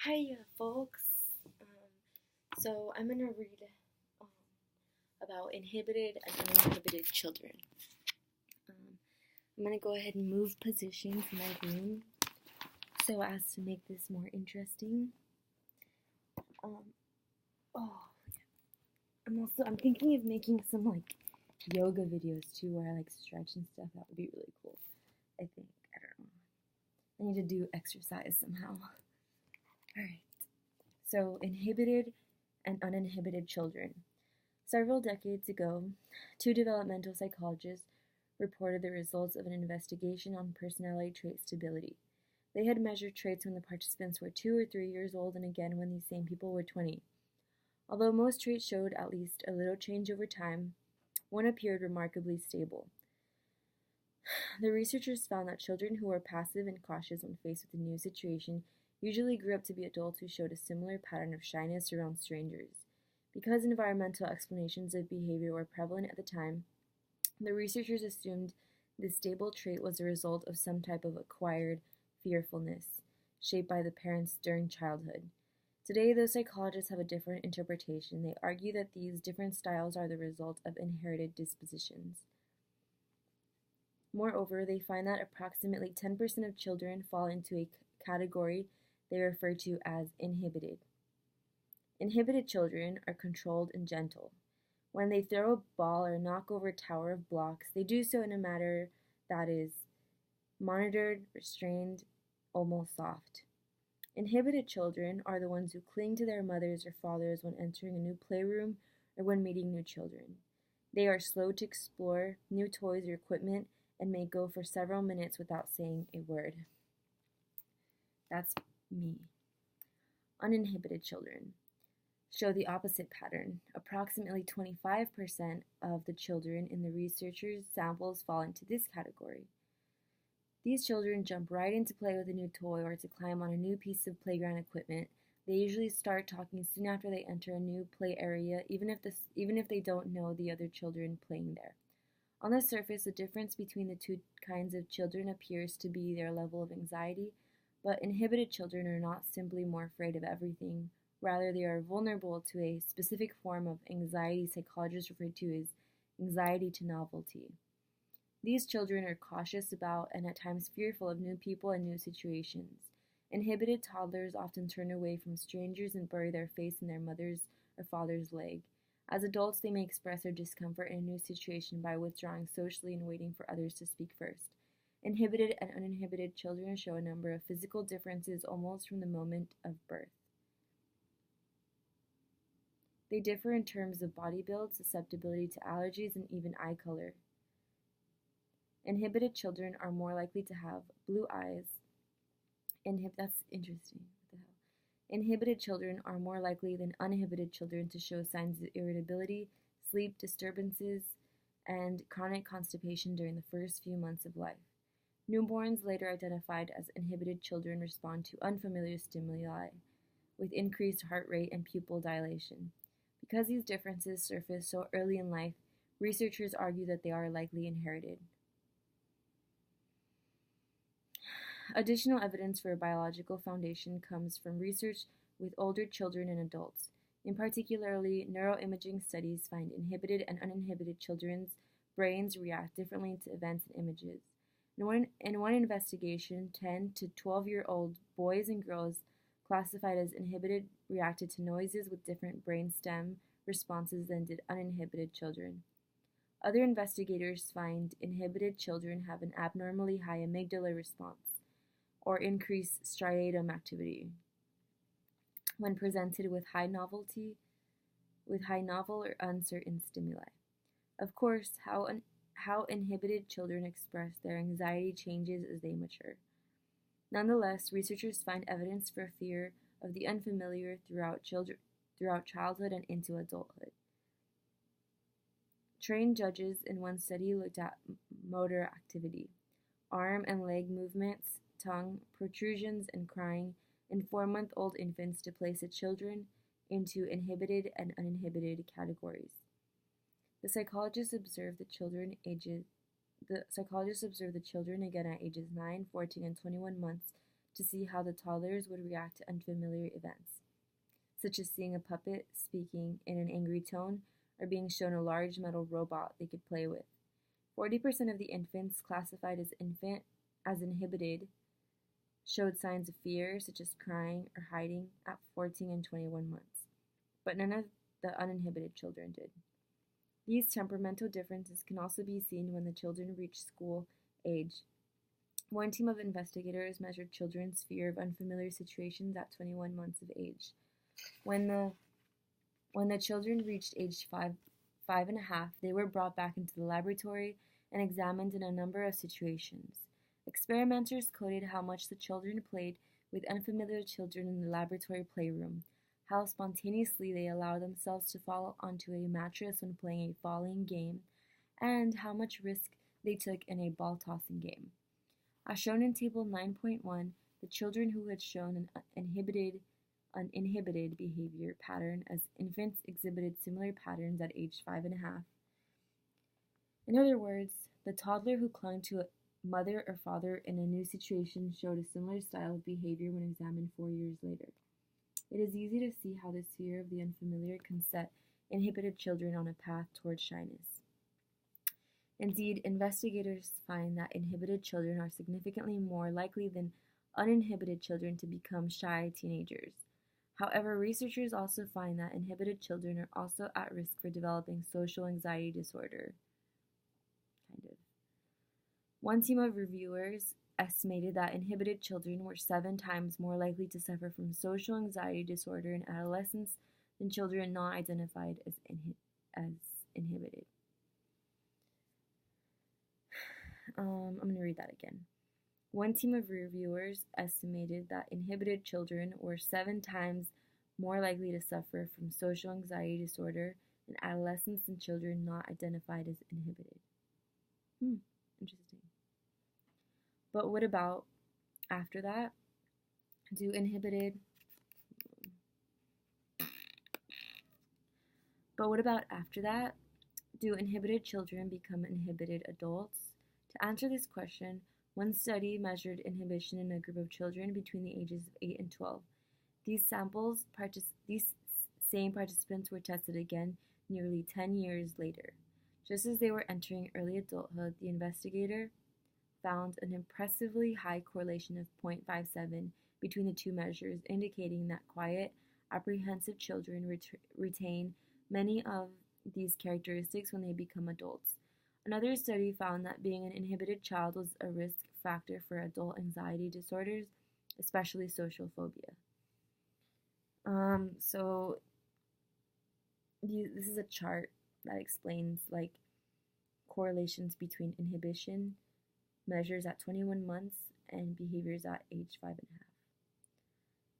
Hi, folks. So I'm gonna read um, about inhibited and uninhibited children. I'm gonna go ahead and move positions in my room so as to make this more interesting. Um, oh, I'm thinking of making some yoga videos too, where I stretch and stuff. That would be really cool. I think I don't know. I need to do exercise somehow. All right. So inhibited and uninhibited children. Several decades ago, two developmental psychologists reported the results of an investigation on personality trait stability. They had measured traits when the participants were 2 or 3 years old and again when these same people were 20. Although most traits showed at least a little change over time, one appeared remarkably stable. The researchers found that children who were passive and cautious when faced with a new situation usually grew up to be adults who showed a similar pattern of shyness around strangers. Because environmental explanations of behavior were prevalent at the time, the researchers assumed this stable trait was a result of some type of acquired fearfulness shaped by the parents during childhood. Today, those psychologists have a different interpretation. They argue that these different styles are the result of inherited dispositions. Moreover, they find that approximately 10% of children fall into a category they refer to as inhibited. Inhibited children are controlled and gentle. When they throw a ball or knock over a tower of blocks, they do so in a manner that is monitored, restrained, almost soft. Inhibited children are the ones who cling to their mothers or fathers when entering a new playroom or when meeting new children. They are slow to explore new toys or equipment and may go for several minutes without saying a word. That's me. Uninhibited children show the opposite pattern. Approximately 25% of the children in the researchers' samples fall into this category. These children jump right in to play with a new toy or to climb on a new piece of playground equipment. They usually start talking soon after they enter a new play area, even if they don't know the other children playing there. On the surface, the difference between the two kinds of children appears to be their level of anxiety, but inhibited children are not simply more afraid of everything. Rather, they are vulnerable to a specific form of anxiety psychologists refer to as anxiety to novelty. These children are cautious about and at times fearful of new people and new situations. Inhibited toddlers often turn away from strangers and bury their face in their mother's or father's leg. As adults, they may express their discomfort in a new situation by withdrawing socially and waiting for others to speak first. Inhibited and uninhibited children show a number of physical differences almost from the moment of birth. They differ in terms of body build, susceptibility to allergies, and even eye color. Inhibited children are more likely to have blue eyes. That's interesting. What the hell? Inhibited children are more likely than uninhibited children to show signs of irritability, sleep disturbances, and chronic constipation during the first few months of life. Newborns later identified as inhibited children respond to unfamiliar stimuli with increased heart rate and pupil dilation. Because these differences surface so early in life, researchers argue that they are likely inherited. Additional evidence for a biological foundation comes from research with older children and adults. In particularly, neuroimaging studies find inhibited and uninhibited children's brains react differently to events and images. In one investigation, 10 to 12-year-old boys and girls classified as inhibited reacted to noises with different brainstem responses than did uninhibited children. Other investigators find inhibited children have an abnormally high amygdala response, or increased striatum activity, when presented with high novel or uncertain stimuli. Of course, how inhibited children express their anxiety changes as they mature. Nonetheless, researchers find evidence for fear of the unfamiliar throughout childhood and into adulthood. Trained judges in one study looked at motor activity, arm and leg movements, tongue protrusions, and crying in 4-month-old infants to place the children into inhibited and uninhibited categories. The psychologists observed the children again at ages 9, 14, and 21 months to see how the toddlers would react to unfamiliar events, such as seeing a puppet speaking in an angry tone or being shown a large metal robot they could play with. 40% of the infants classified as inhibited showed signs of fear, such as crying or hiding, at 14 and 21 months, but none of the uninhibited children did. These temperamental differences can also be seen when the children reach school age. One team of investigators measured children's fear of unfamiliar situations at 21 months of age. When the children reached age 5.5, they were brought back into the laboratory and examined in a number of situations. Experimenters coded how much the children played with unfamiliar children in the laboratory playroom, how spontaneously they allowed themselves to fall onto a mattress when playing a falling game, and how much risk they took in a ball tossing game. As shown in Table 9.1, the children who had shown an uninhibited behavior pattern as infants exhibited similar patterns at age 5.5. In other words, the toddler who clung to a mother or father in a new situation showed a similar style of behavior when examined 4 years later. It is easy to see how this fear of the unfamiliar can set inhibited children on a path towards shyness. Indeed, investigators find that inhibited children are significantly more likely than uninhibited children to become shy teenagers. However, researchers also find that inhibited children are also at risk for developing social anxiety disorder. One team of reviewers estimated that inhibited children were 7 times more likely to suffer from social anxiety disorder in adolescence than children not identified as inhibited. I'm going to read that again. One team of reviewers estimated that inhibited children were 7 times more likely to suffer from social anxiety disorder in adolescents than children not identified as inhibited. Interesting. But what about after that? Do inhibited children become inhibited adults? To answer this question, one study measured inhibition in a group of children between the ages of 8 and 12. These same participants were tested again nearly 10 years later. Just as they were entering early adulthood, the investigator found an impressively high correlation of 0.57 between the two measures, indicating that quiet, apprehensive children retain many of these characteristics when they become adults. Another study found that being an inhibited child was a risk factor for adult anxiety disorders, especially social phobia. So this is a chart that explains correlations between inhibition measures at 21 months and behaviors at age 5.5.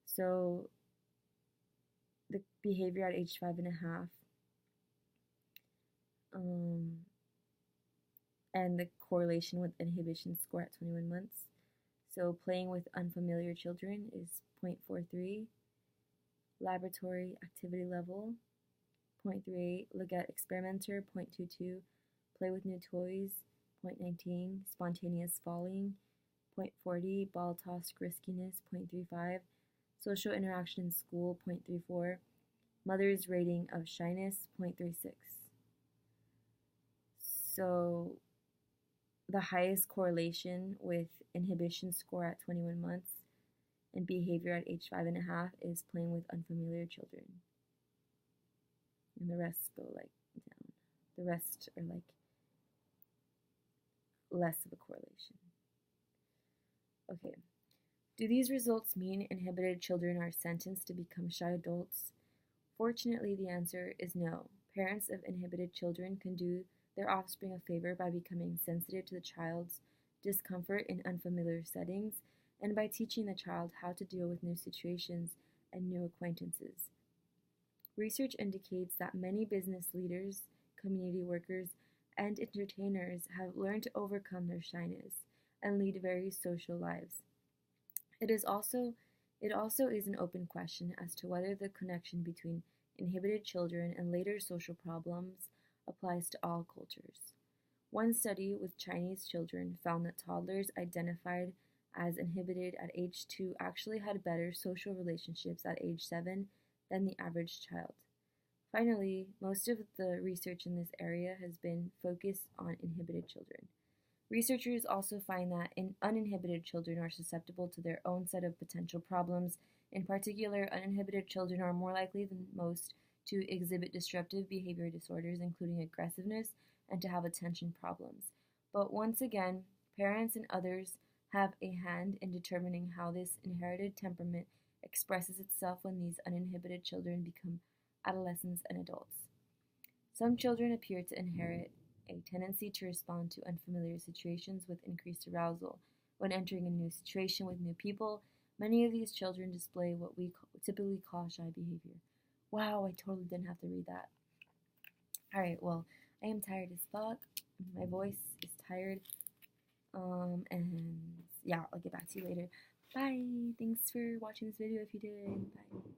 So the behavior at age 5.5 and the correlation with inhibition score at 21 months. So playing with unfamiliar children is 0.43, laboratory activity level 0.38, look at experimenter 0.22, play with new toys 0.19, spontaneous falling 0.40, ball toss riskiness 0.35, social interaction in school 0.34, mother's rating of shyness 0.36. So the highest correlation with inhibition score at 21 months and behavior at age 5.5 is playing with unfamiliar children. And the rest go down. The rest are less of a correlation. Okay. Do these results mean inhibited children are sentenced to become shy adults? Fortunately, the answer is no. Parents of inhibited children can do their offspring a favor by becoming sensitive to the child's discomfort in unfamiliar settings and by teaching the child how to deal with new situations and new acquaintances. Research indicates that many business leaders, community workers, and entertainers have learned to overcome their shyness and lead very social lives. It also is an open question as to whether the connection between inhibited children and later social problems applies to all cultures. One study with Chinese children found that toddlers identified as inhibited at age 2 actually had better social relationships at age 7 than the average child. Finally, most of the research in this area has been focused on inhibited children. Researchers also find that uninhibited children are susceptible to their own set of potential problems. In particular, uninhibited children are more likely than most to exhibit disruptive behavior disorders, including aggressiveness, and to have attention problems. But once again, parents and others have a hand in determining how this inherited temperament expresses itself when these uninhibited children become adolescents and adults. Some children appear to inherit a tendency to respond to unfamiliar situations with increased arousal. When entering a new situation with new people, many of these children display what we typically call shy behavior. Wow, I totally didn't have to read that. Alright, well, I am tired as fuck. My voice is tired. And yeah, I'll get back to you later. Bye. Thanks for watching this video if you did. Bye.